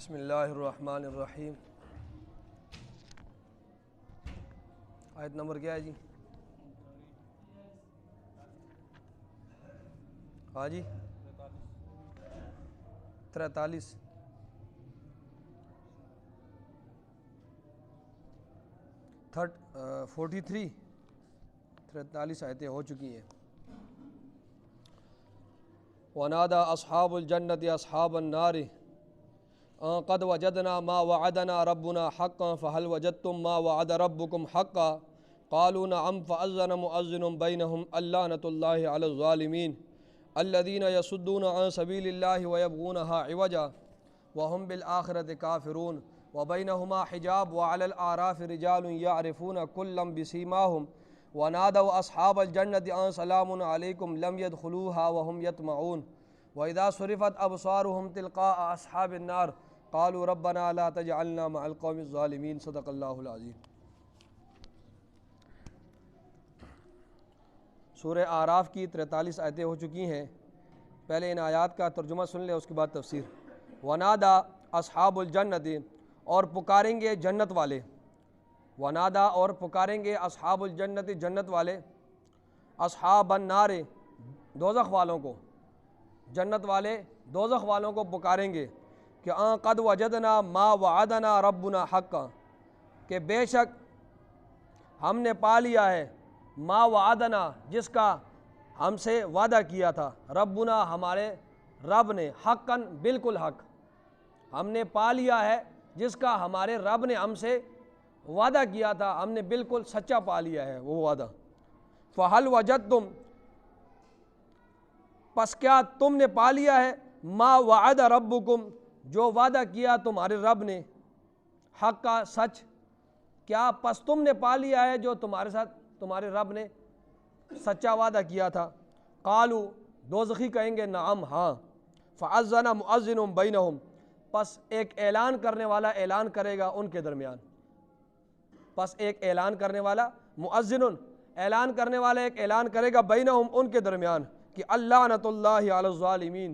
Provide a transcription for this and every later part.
بسم اللہ الرحمن الرحیم۔ آیت نمبر کیا ہے جی؟ ہاں جی 43۔ 43 43 آیتیں ہو چکی ہیں۔ وَنَادَى أَصْحَابُ الْجَنَّةِ أَصْحَابَ النَّارِ قَدْ وَجَدْنَا مَا وَعَدَنَا رَبُّنَا حَقًّا فَهَلْ وَجَدْتُم مَّا وَعَدَ رَبُّكُمْ حَقًّا قَالُوا نَعَمْ فَأَذَّنَ مُؤَذِّنٌ بَيْنَهُمْ اللَّعْنَةُ اللَّهِ عَلَى الظَّالِمِينَ الَّذِينَ يَصُدُّونَ عَن سَبِيلِ اللَّهِ وَيَبْغُونَهَا عِوَجًا وَهُمْ بِالْآخِرَةِ كَافِرُونَ وَبَيْنَهُمَا حِجَابٌ وَعَلَى الْأَعْرَافِ رِجَالٌ يَعْرِفُونَ كُلًّا بِسِيمَاهُمْ وَنَادَوْا أَصْحَابَ الْجَنَّةِ أَن سَلَامٌ عَلَيْكُمْ لَمْ يَدْخُلُوهَا وَهُمْ يَطْمَعُونَ وَإِذَا صُرِفَتْ أَبْصَارُهُمْ تِلْقَاءَ أَصْحَابِ النَّارِ قَالُوا رَبَّنَا لَا تَجْعَلْنَا مَعَ الْقَوْمِ الظَّالِمِينَ۔ صدق اللہ العظیم۔ سورہ اعراف کی 43 آیتیں ہو چکی ہیں۔ پہلے ان آیات کا ترجمہ سن لیں، اس کے بعد تفسیر۔ وَنَادَى أَصْحَابُ الْجَنَّةِ، اور پکاریں گے جنت والے۔ وَنَادَى، اور پکاریں گے اصحاب الجنت، جنت والے، اصحاب النار، دوزخ والوں کو۔ جنت والے دوزخ والوں کو پکاریں گے کہ قد وجدنا ما وعدنا ربنا حقا، کہ بے شک ہم نے پا لیا ہے ما وعدنا، جس کا ہم سے وعدہ کیا تھا، ربنا، ہمارے رب نے، حقا، بالکل حق، ہم نے پا لیا ہے جس کا ہمارے رب نے ہم سے وعدہ کیا تھا، ہم نے بالکل سچا پا لیا ہے وہ وعدہ۔ فَهَلْ وَجَدْتُم، پس کیا تم نے پا لیا ہے ما وعد ربکم، جو وعدہ کیا تمہارے رب نے، حق کا، سچ، کیا پس تم نے پا لیا ہے جو تمہارے ساتھ تمہارے رب نے سچا وعدہ کیا تھا؟ قالوا، دوزخی کہیں گے نعم، ہاں۔ فَأَذَّنَ مُؤَذِّنٌ بَيْنَهُمْ، پس ایک اعلان کرنے والا اعلان کرے گا ان کے درمیان۔ پس ایک اعلان کرنے والا، مؤذن، اعلان کرنے والا ایک اعلان کرے گا بینہم، ان کے درمیان، کہ اللعنۃ اللہ علی الظالمین،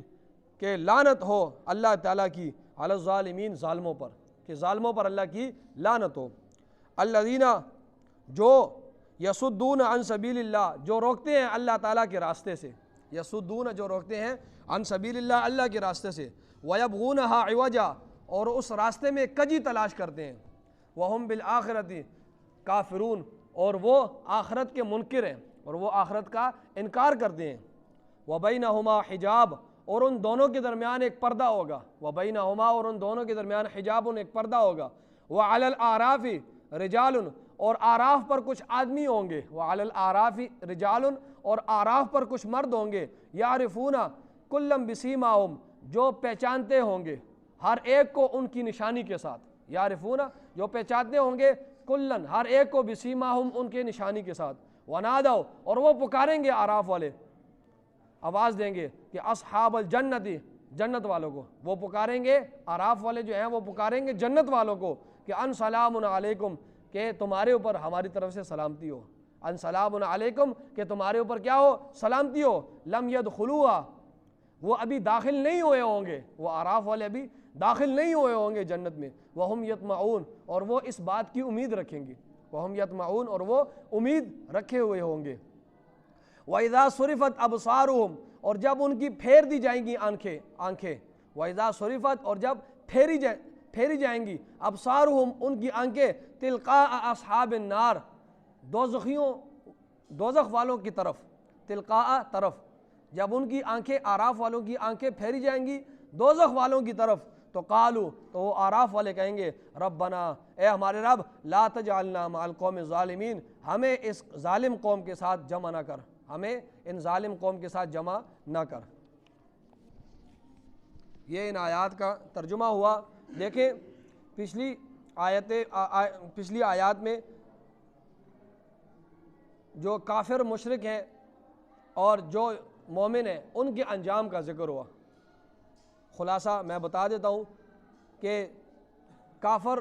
کہ لعنت ہو اللہ تعالیٰ کی، علی الظالمین، ظالموں پر، کہ ظالموں پر اللہ کی لعنت ہو۔ الذین، جو یصدون عن سبیل اللہ، جو روکتے ہیں اللہ تعالیٰ کے راستے سے، یصدون، جو روکتے ہیں، عن سبیل اللہ، اللہ کے راستے سے، ویبغونہا عوجا، اور اس راستے میں کجی تلاش کرتے ہیں، وہم بالآخرۃ کافرون، اور وہ آخرت کے منکر ہیں، اور وہ آخرت کا انکار کرتے ہیں۔ وبینہما حجاب، اور ان دونوں کے درمیان ایک پردہ ہوگا، وبینہما، اور ان دونوں کے درمیان حجاب، ایک پردہ ہوگا۔ وعلی الاعراف رجال، اور آراف پر کچھ آدمی ہوں گے، وعلی الاعراف رجال، اور آراف پر کچھ مرد ہوں گے، یعرفون کلا بسیماہم، جو پہچانتے ہوں گے ہر ایک کو ان کی نشانی کے ساتھ، یعرفون، جو پہچانتے ہوں گے، کلن، ہر ایک کو، بسیماہم، ان کے نشانی کے ساتھ۔ ونادوا، اور وہ پکاریں گے آراف والے، آواز دیں گے کہ اصحاب الجنت، جنت والوں کو، وہ پکاریں گے، آراف والے جو ہیں وہ پکاریں گے جنت والوں کو کہ ان سلام علیکم، کہ تمہارے اوپر ہماری طرف سے سلامتی ہو، ان سلام علیکم، کہ تمہارے اوپر کیا ہو، سلامتی ہو، لم يدخلوها، وہ ابھی داخل نہیں ہوئے ہوں گے، وہ آراف والے ابھی داخل نہیں ہوئے ہوں گے جنت میں، وہم یطمعون، اور وہ اس بات کی امید رکھیں گے، وہم یطمعون، اور وہ امید رکھے ہوئے ہوں گے۔ وَإِذَا صُرِفَتْ أَبْصَارُهُمْ، اور جب ان کی پھیر دی جائیں گی آنکھیں، وَإِذَا صُرِفَتْ، اور جب پھیری جائیں گی، أَبْصَارُهُمْ، ان کی آنکھیں، تِلْقَاءَ أَصْحَابِ النَّارِ، دوزخ والوں کی طرف، تلقاء، طرف، جب ان کی آنکھیں، آراف والوں کی آنکھیں پھیری جائیں گی دوزخ والوں کی طرف، تو قالوا، تو وہ آراف والے کہیں گے ربنا، اے ہمارے رب، لا تجعلنا مع القوم الظالمین، ہمیں اس ظالم قوم کے ساتھ جمع نہ کر، ہمیں ان ظالم قوم کے ساتھ جمع نہ کر۔ یہ ان آیات کا ترجمہ ہوا۔ دیکھیں پچھلی آیات میں جو کافر مشرک ہیں اور جو مومن ہیں ان کے انجام کا ذکر ہوا۔ خلاصہ میں بتا دیتا ہوں کہ کافر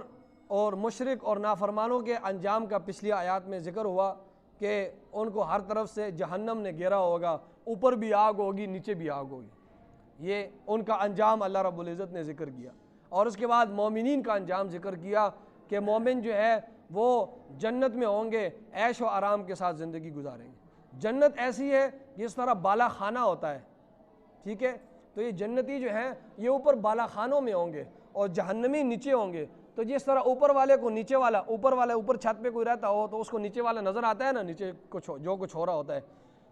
اور مشرک اور نافرمانوں کے انجام کا پچھلی آیات میں ذکر ہوا کہ ان کو ہر طرف سے جہنم نے گھیرا ہوگا، اوپر بھی آگ ہوگی، نیچے بھی آگ ہوگی، یہ ان کا انجام اللہ رب العزت نے ذکر کیا۔ اور اس کے بعد مومنین کا انجام ذکر کیا کہ مومن جو ہے وہ جنت میں ہوں گے، عیش و آرام کے ساتھ زندگی گزاریں گے۔ جنت ایسی ہے جس طرح بالا خانہ ہوتا ہے، ٹھیک ہے، تو یہ جنتی جو ہیں یہ اوپر بالا خانوں میں ہوں گے اور جہنمی نیچے ہوں گے۔ تو جس طرح اوپر والے کو نیچے والا، اوپر چھت پہ کوئی رہتا ہو تو اس کو نیچے والا نظر آتا ہے نا، نیچے جو کچھ ہو رہا ہوتا ہے،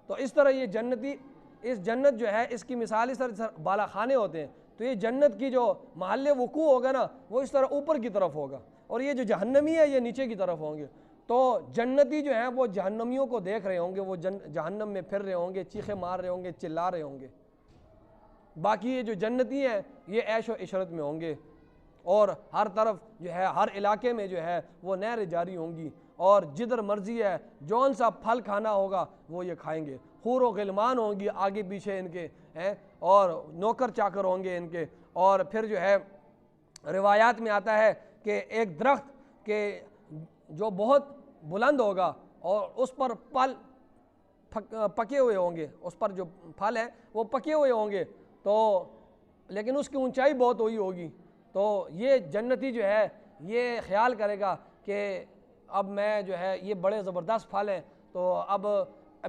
تو اس طرح یہ جنتی، اس جنت جو ہے اس کی مثال اس طرح بالا خانے ہوتے ہیں، تو یہ جنت کی جو محل وقوع ہوگا نا وہ اس طرح اوپر کی طرف ہوگا، اور یہ جو جہنمی ہے یہ نیچے کی طرف ہوں گے۔ تو جنتی جو ہیں وہ جہنمیوں کو دیکھ رہے ہوں گے، وہ جہنم میں پھر رہے ہوں گے، چیخے مار رہے ہوں گے، چلا رہے ہوں گے۔ باقی یہ جو جنتی ہیں یہ عیش و عشرت میں ہوں گے، اور ہر طرف جو ہے ہر علاقے میں جو ہے وہ نہریں جاری ہوں گی، اور جدھر مرضی ہے جون سا پھل کھانا ہوگا وہ یہ کھائیں گے۔ حور و غلمان ہوں گی آگے پیچھے ان کے ہیں، اور نوکر چاکر ہوں گے ان کے۔ اور پھر جو ہے روایات میں آتا ہے کہ ایک درخت کے جو بہت بلند ہوگا اور اس پر پھل پکے ہوئے ہوں گے، اس پر جو پھل ہیں وہ پکے ہوئے ہوں گے، تو لیکن اس کی اونچائی بہت ہوئی ہوگی۔ تو یہ جنتی جو ہے یہ خیال کرے گا کہ اب میں جو ہے یہ بڑے زبردست پھل ہیں، تو اب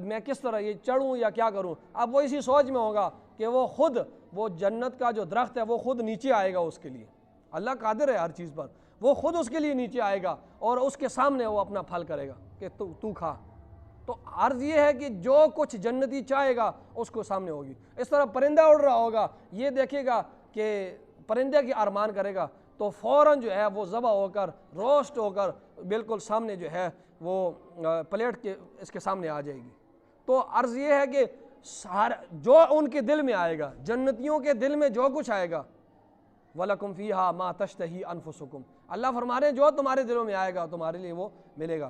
میں کس طرح یہ چڑھوں یا کیا کروں۔ اب وہ اسی سوچ میں ہوگا کہ وہ جنت کا جو درخت ہے وہ خود نیچے آئے گا اس کے لیے۔ اللہ قادر ہے ہر چیز پر، وہ خود اس کے لیے نیچے آئے گا اور اس کے سامنے وہ اپنا پھل کرے گا کہ تو کھا۔ تو عرض یہ ہے کہ جو کچھ جنتی چاہے گا اس کو سامنے ہوگی۔ اس طرح پرندہ اڑ رہا ہوگا، یہ دیکھے گا کہ پرندے کی ارمان کرے گا تو فوراً جو ہے وہ ذبح ہو کر، روسٹ ہو کر بالکل سامنے جو ہے وہ پلیٹ کے اس کے سامنے آ جائے گی۔ تو عرض یہ ہے کہ جو ان کے دل میں آئے گا، جنتیوں کے دل میں جو کچھ آئے گا، وَلَكُمْ فِيهَا مَا تَشْتَهِي أَنفُسُكُمْ، اللہ فرما رہے ہیں جو تمہارے دلوں میں آئے گا تمہارے لیے وہ ملے گا۔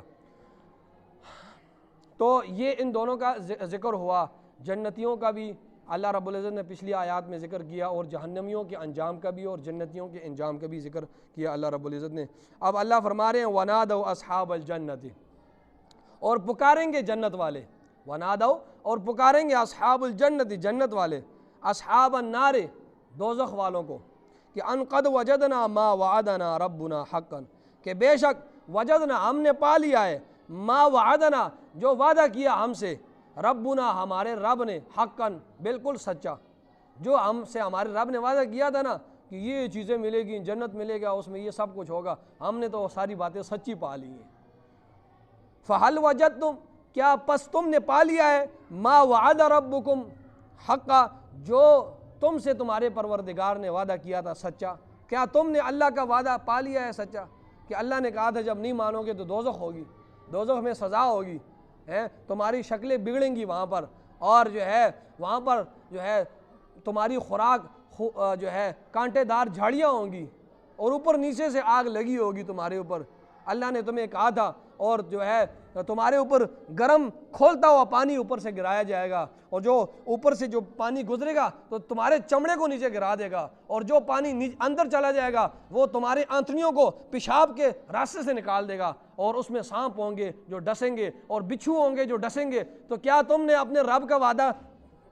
تو یہ ان دونوں کا ذکر ہوا، جنتیوں کا بھی اللہ رب العزت نے پچھلی آیات میں ذکر کیا، اور جہنمیوں کے انجام کا بھی اور جنتیوں کے انجام کا بھی ذکر کیا اللہ رب العزت نے۔ اب اللہ فرما رہے ہیں وَنَادَوْا أَصْحَابَ الْجَنَّةِ، اور پکاریں گے جنت والے، وَنَادَوْا اور پکاریں گے اصحاب الجنت جنت والے، اصحاب النار دوزخ والوں کو، کہ ان قد وجدنا ما وعدنا ربنا حقا، کہ بے شک وجدنا ہم نے پا لیا ہے، ما وعدنا جو وعدہ کیا ہم سے، ربنا ہمارے رب نے، حقا بالکل سچا، جو ہم سے ہمارے رب نے وعدہ کیا تھا نا کہ یہ چیزیں ملے گی، جنت ملے گا، اس میں یہ سب کچھ ہوگا، ہم نے تو ساری باتیں سچی پا لی ہیں۔ فَهَلْ وَجَدْتُمْ کیا پس تم نے پا لیا ہے، ما وعد ربکم حقا جو تم سے تمہارے پروردگار نے وعدہ کیا تھا سچا، کیا تم نے اللہ کا وعدہ پا لیا ہے سچا؟ کہ اللہ نے کہا تھا جب نہیں مانو گے تو دوزخ ہوگی، دوزخ میں سزا ہوگی، تمہاری شکلیں بگڑیں گی وہاں پر، اور جو ہے وہاں پر جو ہے تمہاری خوراک جو ہے کانٹے دار جھاڑیاں ہوں گی، اور اوپر نیچے سے آگ لگی ہوگی تمہارے اوپر، اللہ نے تمہیں کہا تھا، اور جو ہے تمہارے اوپر گرم کھولتا ہوا پانی اوپر سے گرایا جائے گا، اور جو اوپر سے جو پانی گزرے گا تو تمہارے چمڑے کو نیچے گرا دے گا، اور جو پانی اندر چلا جائے گا وہ تمہارے آنتڑیوں کو پیشاب کے راستے سے نکال دے گا، اور اس میں سانپ ہوں گے جو ڈسیں گے، اور بچھو ہوں گے جو ڈسیں گے۔ تو کیا تم نے اپنے رب کا وعدہ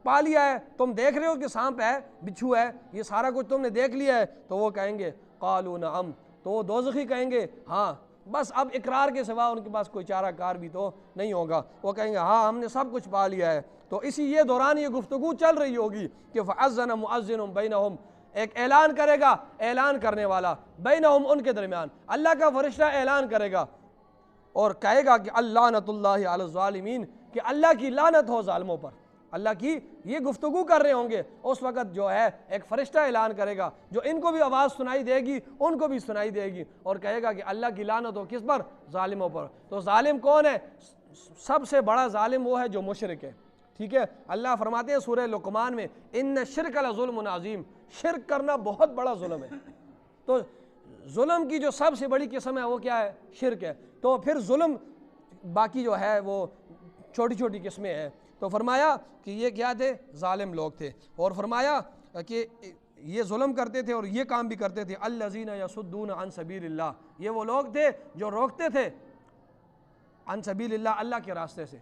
پا لیا ہے؟ تم دیکھ رہے ہو کہ سانپ ہے، بچھو ہے، یہ سارا کچھ تم نے دیکھ لیا ہے؟ تو وہ کہیں گے قالوا نعم، تو وہ دوزخی کہیں گے ہاں، بس اب اقرار کے سوا ان کے پاس کوئی چارہ کار بھی تو نہیں ہوگا، وہ کہیں گے ہاں ہم نے سب کچھ پا لیا ہے۔ تو اسی یہ دوران یہ گفتگو چل رہی ہوگی کہ فَأَذَّنَ مُؤَذِّنٌ بَيْنَهُمْ، ایک اعلان کرے گا اعلان کرنے والا، بینہم ان کے درمیان، اللہ کا فرشتہ اعلان کرے گا اور کہے گا کہ اللعنۃ اللہ علی الظالمین، کہ اللہ کی لعنت ہو ظالموں پر۔ اللہ کی یہ گفتگو کر رہے ہوں گے، اس وقت جو ہے ایک فرشتہ اعلان کرے گا جو ان کو بھی آواز سنائی دے گی، ان کو بھی سنائی دے گی، اور کہے گا کہ اللہ کی لعنت ہو کس پر؟ ظالموں پر۔ تو ظالم کون ہے؟ سب سے بڑا ظالم وہ ہے جو مشرک ہے، ٹھیک ہے۔ اللہ فرماتے ہیں سورہ لقمان میں ان الشرک لظلم عظیم، شرک کرنا بہت بڑا ظلم ہے۔ تو ظلم کی جو سب سے بڑی قسم ہے وہ کیا ہے؟ شرک ہے۔ تو پھر ظلم باقی جو ہے وہ چھوٹی چھوٹی قسمیں ہیں۔ تو فرمایا کہ یہ کیا تھے؟ ظالم لوگ تھے، اور فرمایا کہ یہ ظلم کرتے تھے اور یہ کام بھی کرتے تھے، الذین یصدون عن سبیل اللہ، یہ وہ لوگ تھے جو روکتے تھے عن سبیل اللہ، اللہ کے راستے سے،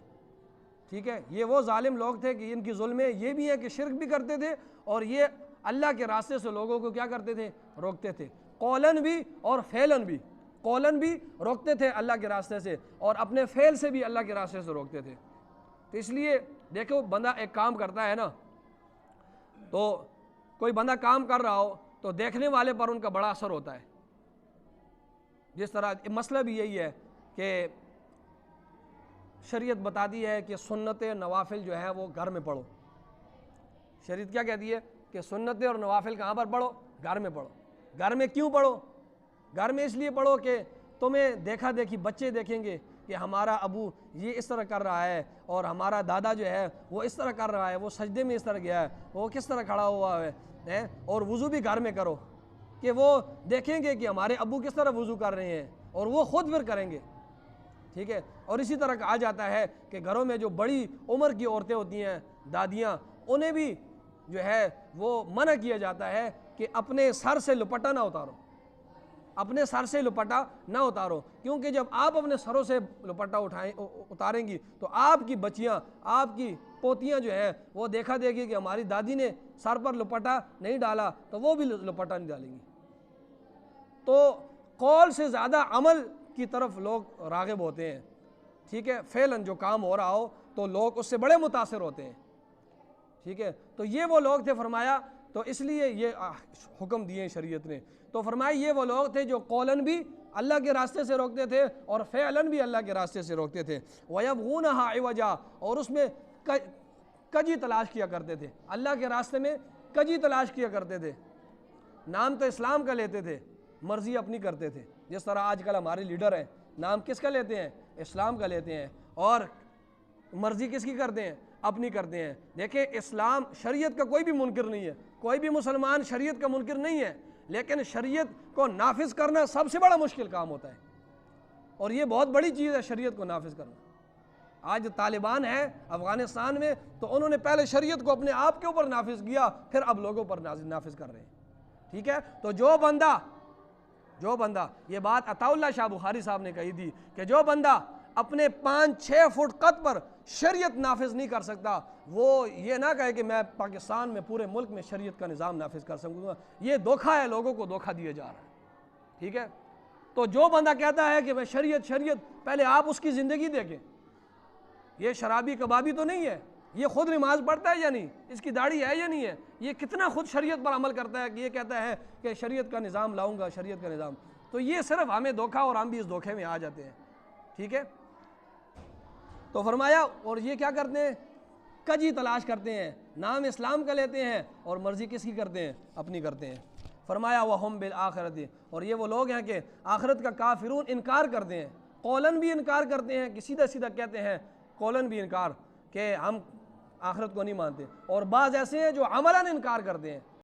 ٹھیک ہے۔ یہ وہ ظالم لوگ تھے کہ ان کی ظلمیں یہ بھی ہے کہ شرک بھی کرتے تھے اور یہ اللہ کے راستے سے لوگوں کو کیا کرتے تھے؟ روکتے تھے، قولن بھی اور فعلن بھی۔ قولن بھی روکتے تھے اللہ کے راستے سے، اور اپنے فعل سے بھی اللہ کے راستے سے روکتے تھے۔ تو اس لیے دیکھو، بندہ ایک کام کرتا ہے نا، تو کوئی بندہ کام کر رہا ہو تو دیکھنے والے پر ان کا بڑا اثر ہوتا ہے۔ جس طرح مسئلہ بھی یہی ہے کہ شریعت بتاتی ہے کہ سنت نوافل جو ہے وہ گھر میں پڑھو۔ شریعت کیا کہتی ہے کہ سنتیں اور نوافل کہاں پر پڑھو؟ گھر میں پڑھو۔ گھر میں کیوں پڑھو؟ گھر میں اس لیے پڑھو کہ تمہیں دیکھا دیکھی بچے دیکھیں گے کہ ہمارا ابو یہ اس طرح کر رہا ہے، اور ہمارا دادا جو ہے وہ اس طرح کر رہا ہے، وہ سجدے میں اس طرح گیا ہے، وہ کس طرح کھڑا ہوا ہے۔ اور وضو بھی گھر میں کرو کہ وہ دیکھیں گے کہ ہمارے ابو کس طرح وضو کر رہے ہیں، اور وہ خود پھر کریں گے، ٹھیک ہے۔ اور اسی طرح کہا جاتا ہے کہ گھروں میں جو بڑی عمر کی عورتیں ہوتی ہیں، دادیاں، انہیں بھی جو ہے وہ منع کیا جاتا ہے کہ اپنے سر سے لپٹا نہ اتارو، اپنے سر سے لپٹا نہ اتارو، کیونکہ جب آپ اپنے سروں سے لپٹا اتاریں گی تو آپ کی بچیاں، آپ کی پوتیاں جو ہیں وہ دیکھا دے گی کہ ہماری دادی نے سر پر لپٹا نہیں ڈالا تو وہ بھی لپٹا نہیں ڈالیں گی۔ تو قول سے زیادہ عمل کی طرف لوگ راغب ہوتے ہیں، ٹھیک ہے۔ فعلاً جو کام ہو رہا ہو تو لوگ اس سے بڑے متاثر ہوتے ہیں، ٹھیک ہے۔ تو یہ وہ لوگ تھے، فرمایا، تو اس لیے یہ حکم دیے شریعت نے۔ تو فرمایا یہ وہ لوگ تھے جو قولن بھی اللہ کے راستے سے روکتے تھے اور فعلاً بھی اللہ کے راستے سے روکتے تھے۔ وَيَبْغُونَهَا عِوَجًا، اور اس میں کجی تلاش کیا کرتے تھے، اللہ کے راستے میں کجی تلاش کیا کرتے تھے۔ نام تو اسلام کا لیتے تھے، مرضی اپنی کرتے تھے، جس طرح آج کل ہمارے لیڈر ہیں، نام کس کا لیتے ہیں؟ اسلام کا لیتے ہیں، اور مرضی کس کی کرتے ہیں؟ اپنی کرتے ہیں۔ دیکھیں، اسلام شریعت کا کوئی بھی منکر نہیں ہے، کوئی بھی مسلمان شریعت کا منکر نہیں ہے، لیکن شریعت کو نافذ کرنا سب سے بڑا مشکل کام ہوتا ہے، اور یہ بہت بڑی چیز ہے شریعت کو نافذ کرنا۔ آج طالبان ہے افغانستان میں، تو انہوں نے پہلے شریعت کو اپنے آپ کے اوپر نافذ کیا، پھر اب لوگوں پر نافذ کر رہے ہیں، ٹھیک ہے۔ تو جو بندہ یہ بات عطا اللہ شاہ بخاری صاحب نے کہی تھی کہ جو بندہ اپنے 5-6 فٹ قد پر شریعت نافذ نہیں کر سکتا، وہ یہ نہ کہے کہ میں پاکستان میں پورے ملک میں شریعت کا نظام نافذ کر سکوں گا، یہ دھوکہ ہے، لوگوں کو دھوکہ دیا جا رہا ہے، ٹھیک ہے۔ تو جو بندہ کہتا ہے کہ میں شریعت، پہلے آپ اس کی زندگی دیکھیں، یہ شرابی کبابی تو نہیں ہے، یہ خود نماز پڑھتا ہے یا نہیں، اس کی داڑھی ہے یا نہیں ہے، یہ کتنا خود شریعت پر عمل کرتا ہے کہ یہ کہتا ہے کہ شریعت کا نظام لاؤں گا، شریعت کا نظام۔ تو یہ صرف ہمیں دھوکہ، اور ہم بھی اس دھوکے میں آ جاتے ہیں، ٹھیک ہے۔ تو فرمایا، اور یہ کیا کرتے ہیں؟ کجی تلاش کرتے ہیں، نام اسلام کا لیتے ہیں اور مرضی کس کی کرتے ہیں؟ اپنی کرتے ہیں۔ فرمایا وَهُمْ بِالْآخِرَةِ، اور یہ وہ لوگ ہیں کہ آخرت کا کافرون، انکار کرتے ہیں، قولن بھی انکار کرتے ہیں کہ سیدھا سیدھا کہتے ہیں، قولن بھی انکار کہ ہم آخرت کو نہیں مانتے، اور بعض ایسے ہیں جو عملاً انکار کرتے ہیں۔